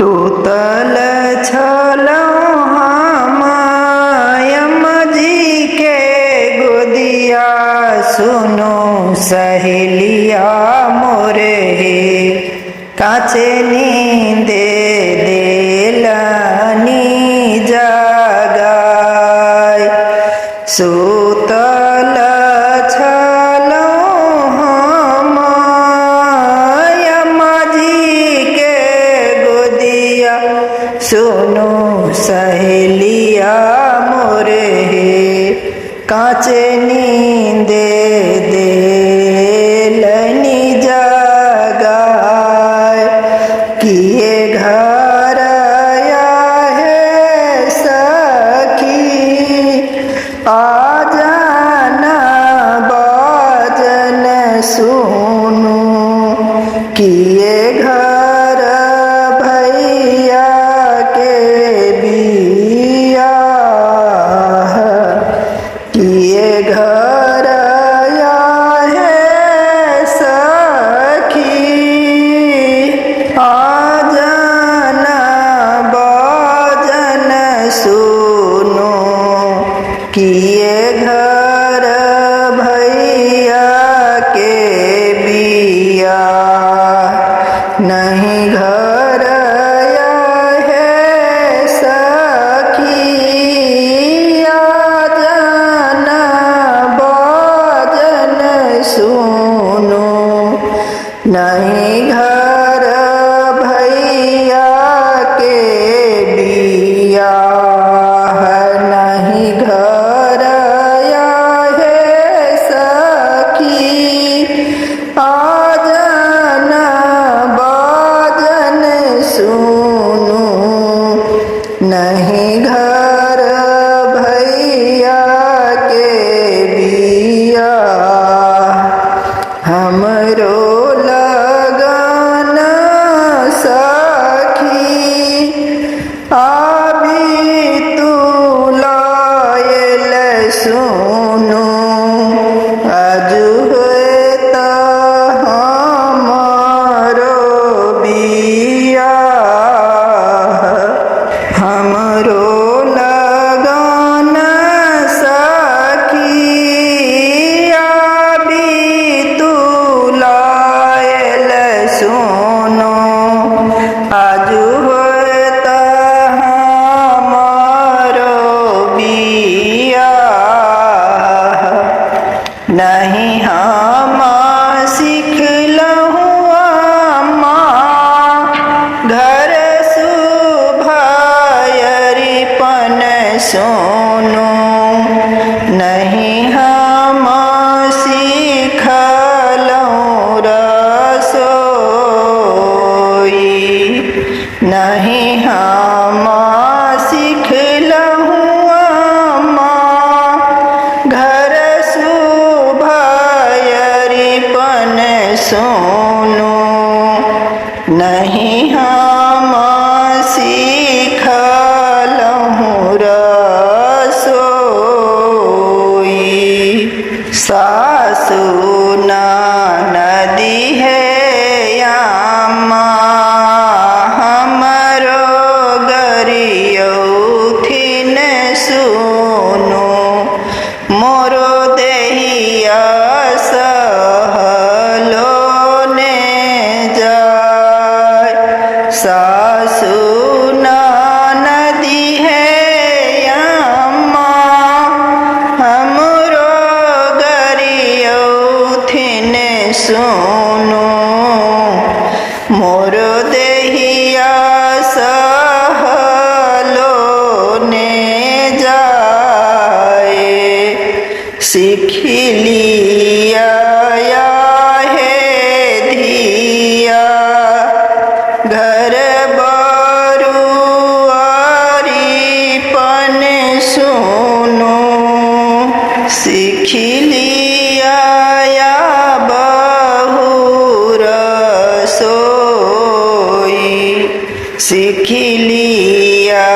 सुतल छलहुँ हम यमजी के गोदिया, सुनो सहेलिया मोरे काचे नींदे देलनी जगाय। सुतल छलहुँ हम यमजी के गोदिया, सुनो सहेलिया मोरे काचे नींदे देलनी जगाय। किए घर आया है सखी, आ जाना बाजन सुनो। किए घर भैया के बियाह, किए घर आया है सखी, आ जाना बाजन सुनो। किए घर भैया के बियाह, नहीं घर आया है सखी, आ जाना बाजन सुनो। नहीं घर भैया के बियाह, नहीं घर आया है सखी, आ जाना बाजन सुनो। नहीं घर भैया के बियाह, हमरो लगन सखी, आबी तू लायल सुनो। अजु त हमरो बियाह, हमरो लगन सखी, आबी तू लायल सुनो। आजु त हमरो बियाह, नहीं हम सिखलहुँ अम्मा घर सुभायरिपन सुनो। नहीं हम सिखलहुँ रसोई, नहीं हम सिखलहुँ अम्मा घर सुभायरिपन सुनो। नहीं हम सिखलहुँ रसोई। सासु नदी है अम्मा हमरो गरियौथिन सुनो। मोरो देहिया सहलो ने जाय। सासु नदी है अम्मा हमरो गरियौथिन सुनो। मोरो देहिया सहलो ने जाए। सीख लिया है धिया, घर बरुआरीपन सुनो। सीख लिया बहु रसोई, सीख लिया